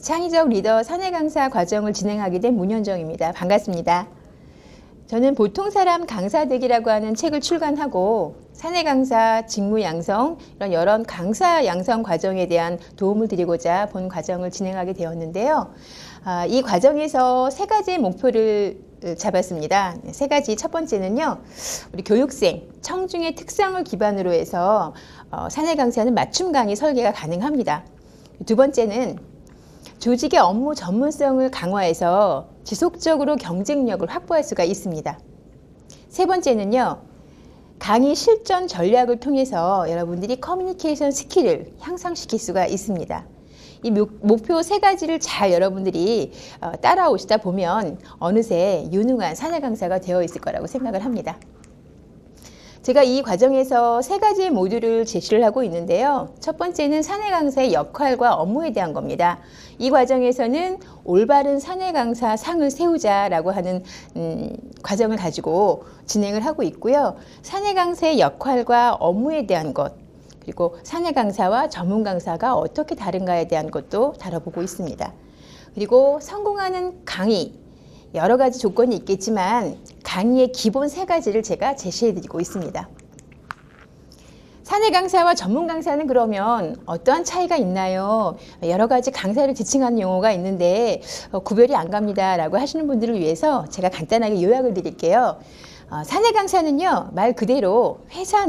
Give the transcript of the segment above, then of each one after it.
창의적 리더 사내 강사 과정을 진행하게 된 문현정입니다. 반갑습니다. 저는 보통 사람 강사 되기라고 하는 책을 출간하고 사내 강사, 직무 양성, 이런 여러 강사 양성 과정에 대한 도움을 드리고자 본 과정을 진행하게 되었는데요. 이 과정에서 세 가지의 목표를 잡았습니다. 세 가지. 첫 번째는요, 우리 교육생, 청중의 특성을 기반으로 해서 사내 강사는 맞춤 강의 설계가 가능합니다. 두 번째는 조직의 업무 전문성을 강화해서 지속적으로 경쟁력을 확보할 수가 있습니다. 세 번째는요, 강의 실전 전략을 통해서 여러분들이 커뮤니케이션 스킬을 향상시킬 수가 있습니다. 이 목표 세 가지를 잘 여러분들이 따라오시다 보면 어느새 유능한 사내 강사가 되어 있을 거라고 생각을 합니다. 제가 이 과정에서 세 가지의 모듈을 제시를 하고 있는데요. 첫 번째는 사내 강사의 역할과 업무에 대한 겁니다. 이 과정에서는 올바른 사내 강사 상을 세우자라고 하는 과정을 가지고 진행을 하고 있고요. 사내 강사의 역할과 업무에 대한 것, 그리고 사내 강사와 전문 강사가 어떻게 다른가에 대한 것도 다뤄보고 있습니다. 그리고 성공하는 강의, 여러 가지 조건이 있겠지만 강의의 기본 세 가지를 제가 제시해드리고 있습니다. 사내 강사와 전문 강사는 그러면 어떠한 차이가 있나요? 여러 가지 강사를 지칭하는 용어가 있는데 구별이 안 갑니다 라고 하시는 분들을 위해서 제가 간단하게 요약을 드릴게요. 사내 강사는요, 말 그대로 회사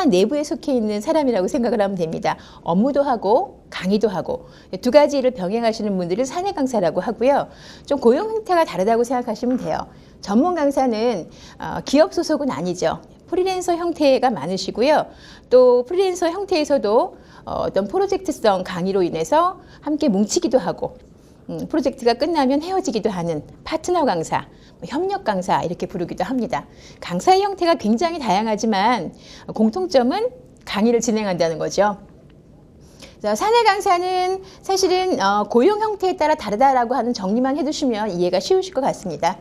내부에 속해 있는 사람이라고 생각을 하면 됩니다. 업무도 하고 강의도 하고 두 가지 일을 병행하시는 분들을 사내 강사라고 하고요. 좀 고용 형태가 다르다고 생각하시면 돼요. 전문 강사는 기업 소속은 아니죠. 프리랜서 형태가 많으시고요. 또 프리랜서 형태에서도 어떤 프로젝트성 강의로 인해서 함께 뭉치기도 하고 프로젝트가 끝나면 헤어지기도 하는 파트너 강사, 협력 강사 이렇게 부르기도 합니다. 강사의 형태가 굉장히 다양하지만 공통점은 강의를 진행한다는 거죠. 사내 강사는 사실은 고용 형태에 따라 다르다라고 하는 정리만 해두시면 이해가 쉬우실 것 같습니다.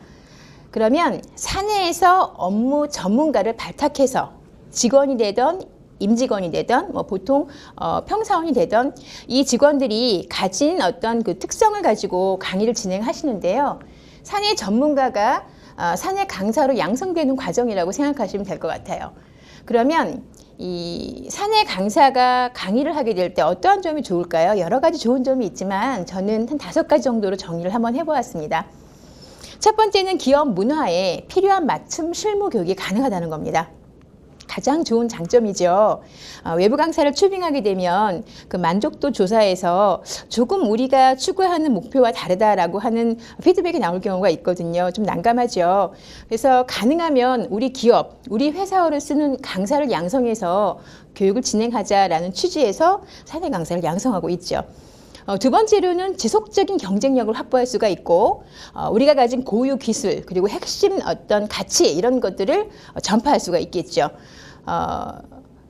그러면 사내에서 업무 전문가를 발탁해서 직원이 되던 임직원이 되던 보통 평사원이 되던 이 직원들이 가진 어떤 그 특성을 가지고 강의를 진행하시는데요. 사내 전문가가 사내 강사로 양성되는 과정이라고 생각하시면 될 것 같아요. 그러면 이 사내 강사가 강의를 하게 될 때 어떠한 점이 좋을까요? 여러 가지 좋은 점이 있지만 저는 한 5가지 정도로 정리를 한번 해보았습니다. 첫 번째는 기업 문화에 필요한 맞춤 실무 교육이 가능하다는 겁니다. 가장 좋은 장점이죠. 외부 강사를 초빙하게 되면 그 만족도 조사에서 조금 우리가 추구하는 목표와 다르다라고 하는 피드백이 나올 경우가 있거든요. 좀 난감하죠. 그래서 가능하면 우리 기업, 우리 회사어를 쓰는 강사를 양성해서 교육을 진행하자라는 취지에서 사내 강사를 양성하고 있죠. 두 번째로는 지속적인 경쟁력을 확보할 수가 있고 우리가 가진 고유 기술 그리고 핵심 어떤 가치 이런 것들을 전파할 수가 있겠죠.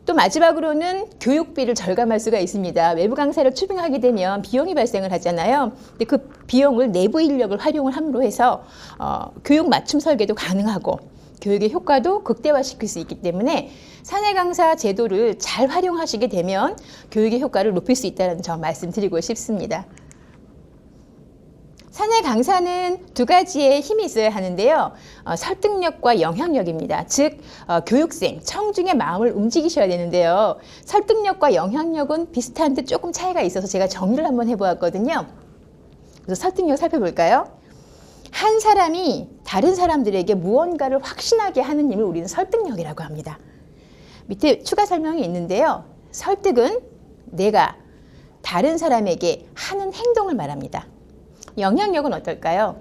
또 마지막으로는 교육비를 절감할 수가 있습니다. 외부 강사를 초빙하게 되면 비용이 발생을 하잖아요. 근데 그 비용을 내부 인력을 활용을 함으로 해서 교육 맞춤 설계도 가능하고 교육의 효과도 극대화시킬 수 있기 때문에 사내 강사 제도를 잘 활용하시게 되면 교육의 효과를 높일 수 있다는 점 말씀드리고 싶습니다. 사내 강사는 두 가지의 힘이 있어야 하는데요. 설득력과 영향력입니다. 즉 교육생, 청중의 마음을 움직이셔야 되는데요. 설득력과 영향력은 비슷한 듯 조금 차이가 있어서 제가 정리를 한번 해보았거든요. 그래서 설득력 살펴볼까요? 한 사람이 다른 사람들에게 무언가를 확신하게 하는 힘을 우리는 설득력이라고 합니다. 밑에 추가 설명이 있는데요. 설득은 내가 다른 사람에게 하는 행동을 말합니다. 영향력은 어떨까요?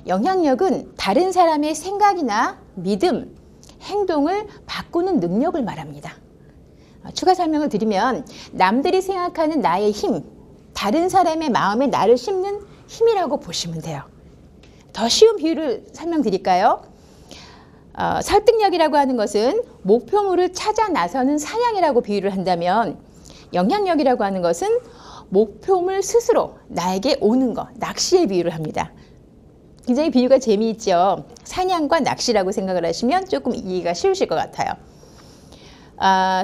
영향력은 다른 사람의 생각이나 믿음, 행동을 바꾸는 능력을 말합니다. 추가 설명을 드리면 남들이 생각하는 나의 힘, 다른 사람의 마음에 나를 심는 힘이라고 보시면 돼요. 더 쉬운 비유를 설명드릴까요? 설득력이라고 하는 것은 목표물을 찾아 나서는 사냥이라고 비유를 한다면 영향력이라고 하는 것은 목표물 스스로 나에게 오는 것, 낚시에 비유를 합니다. 굉장히 비유가 재미있죠. 사냥과 낚시라고 생각을 하시면 조금 이해가 쉬우실 것 같아요.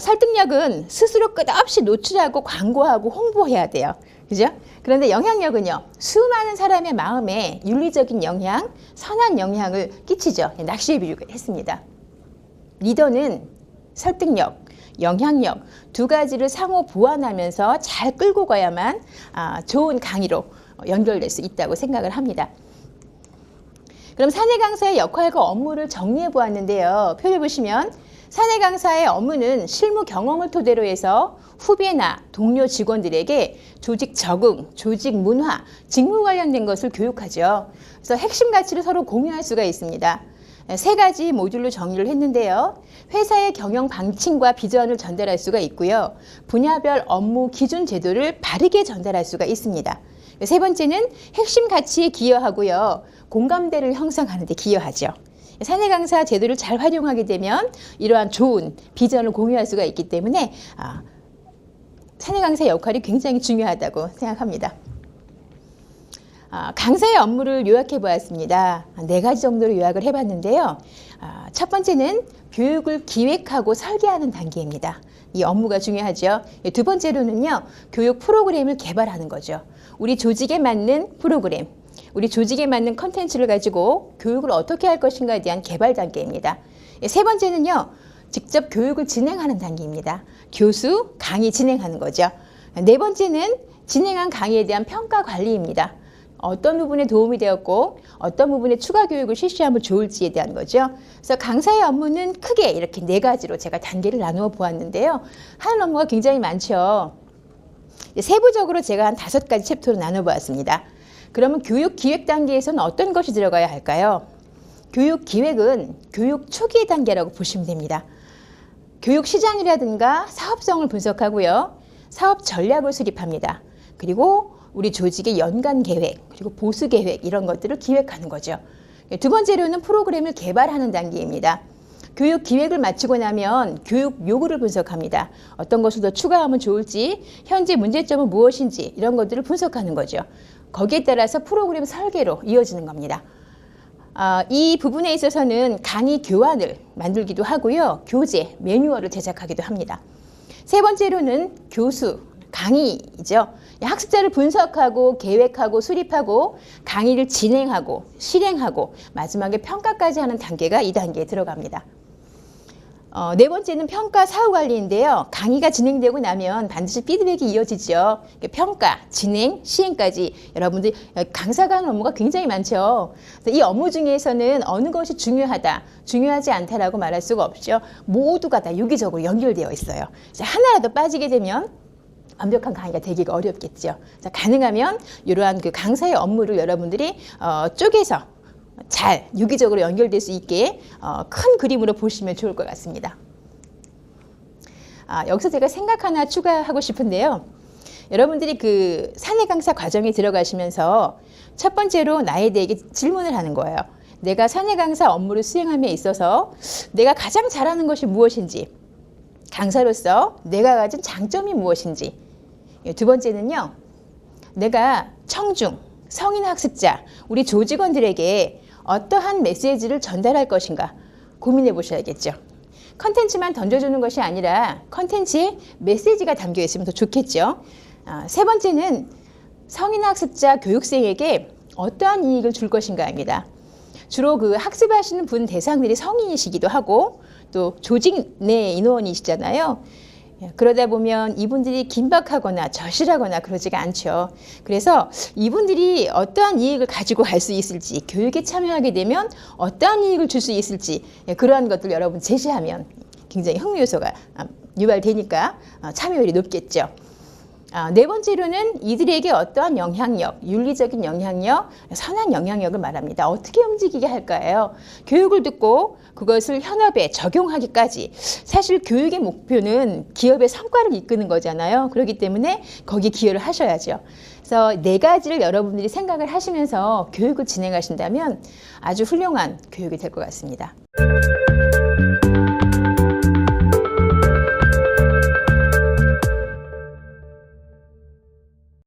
설득력은 스스로 끝없이 노출하고 광고하고 홍보해야 돼요. 그죠? 그런데 영향력은요, 수많은 사람의 마음에 윤리적인 영향, 선한 영향을 끼치죠. 낚시에 비유했습니다. 리더는 설득력, 영향력 두 가지를 상호 보완하면서 잘 끌고 가야만 좋은 강의로 연결될 수 있다고 생각을 합니다. 그럼 사내 강사의 역할과 업무를 정리해 보았는데요. 표를 보시면 사내 강사의 업무는 실무 경험을 토대로 해서 후배나 동료 직원들에게 조직 적응, 조직 문화, 직무 관련된 것을 교육하죠. 그래서 핵심 가치를 서로 공유할 수가 있습니다. 세 가지 모듈로 정리를 했는데요. 회사의 경영 방침과 비전을 전달할 수가 있고요. 분야별 업무 기준 제도를 바르게 전달할 수가 있습니다. 세 번째는 핵심 가치에 기여하고요. 공감대를 형성하는 데 기여하죠. 사내 강사 제도를 잘 활용하게 되면 이러한 좋은 비전을 공유할 수가 있기 때문에 사내 강사의 역할이 굉장히 중요하다고 생각합니다. 강사의 업무를 요약해 보았습니다. 4가지 정도로 요약을 해봤는데요. 첫 번째는 교육을 기획하고 설계하는 단계입니다. 이 업무가 중요하죠. 두 번째로는요, 교육 프로그램을 개발하는 거죠. 우리 조직에 맞는 프로그램, 우리 조직에 맞는 컨텐츠를 가지고 교육을 어떻게 할 것인가에 대한 개발 단계입니다. 세 번째는요, 직접 교육을 진행하는 단계입니다. 교수, 강의 진행하는 거죠. 네 번째는 진행한 강의에 대한 평가 관리입니다. 어떤 부분에 도움이 되었고 어떤 부분에 추가 교육을 실시하면 좋을지에 대한 거죠. 그래서 강사의 업무는 크게 이렇게 4가지로 제가 단계를 나누어 보았는데요. 하는 업무가 굉장히 많죠. 세부적으로 제가 한 5가지 챕터로 나눠보았습니다. 그러면 교육 기획 단계에서는 어떤 것이 들어가야 할까요? 교육 기획은 교육 초기 단계라고 보시면 됩니다. 교육 시장이라든가 사업성을 분석하고요. 사업 전략을 수립합니다. 그리고 우리 조직의 연간 계획, 그리고 보수 계획 이런 것들을 기획하는 거죠. 두 번째로는 프로그램을 개발하는 단계입니다. 교육 기획을 마치고 나면 교육 요구를 분석합니다. 어떤 것을 더 추가하면 좋을지, 현재 문제점은 무엇인지 이런 것들을 분석하는 거죠. 거기에 따라서 프로그램 설계로 이어지는 겁니다. 이 부분에 있어서는 강의 교환을 만들기도 하고요. 교재, 매뉴얼을 제작하기도 합니다. 세 번째로는 교수, 강의이죠. 학습자를 분석하고 계획하고 수립하고 강의를 진행하고 실행하고 마지막에 평가까지 하는 단계가 이 단계에 들어갑니다. 네 번째는 평가 사후 관리인데요. 강의가 진행되고 나면 반드시 피드백이 이어지죠. 평가, 진행, 시행까지 여러분들 강사가 하는 업무가 굉장히 많죠. 이 업무 중에서는 어느 것이 중요하다, 중요하지 않다라고 말할 수가 없죠. 모두가 다 유기적으로 연결되어 있어요. 하나라도 빠지게 되면 완벽한 강의가 되기가 어렵겠죠. 가능하면 이러한 그 강사의 업무를 여러분들이 쪼개서 잘 유기적으로 연결될 수 있게 큰 그림으로 보시면 좋을 것 같습니다. 여기서 제가 생각 하나 추가하고 싶은데요. 여러분들이 그 사내 강사 과정에 들어가시면서 첫 번째로 나에 대해 질문을 하는 거예요. 내가 사내 강사 업무를 수행함에 있어서 내가 가장 잘하는 것이 무엇인지, 강사로서 내가 가진 장점이 무엇인지. 두 번째는요, 내가 청중, 성인 학습자, 우리 조직원들에게 어떠한 메시지를 전달할 것인가 고민해 보셔야겠죠. 컨텐츠만 던져주는 것이 아니라 컨텐츠에 메시지가 담겨 있으면 더 좋겠죠. 세 번째는 성인 학습자 교육생에게 어떠한 이익을 줄 것인가입니다. 주로 그 학습하시는 분 대상들이 성인이시기도 하고 또 조직 내 인원이시잖아요. 그러다 보면 이분들이 긴박하거나 절실하거나 그러지가 않죠. 그래서 이분들이 어떠한 이익을 가지고 갈 수 있을지, 교육에 참여하게 되면 어떠한 이익을 줄 수 있을지, 그러한 것들 여러분 제시하면 굉장히 흥미 요소가 유발되니까 참여율이 높겠죠. 네 번째로는 이들에게 어떠한 영향력, 윤리적인 영향력, 선한 영향력을 말합니다. 어떻게 움직이게 할까요? 교육을 듣고 그것을 현업에 적용하기까지. 사실 교육의 목표는 기업의 성과를 이끄는 거잖아요. 그렇기 때문에 거기에 기여를 하셔야죠. 그래서 4가지를 여러분들이 생각을 하시면서 교육을 진행하신다면 아주 훌륭한 교육이 될 것 같습니다.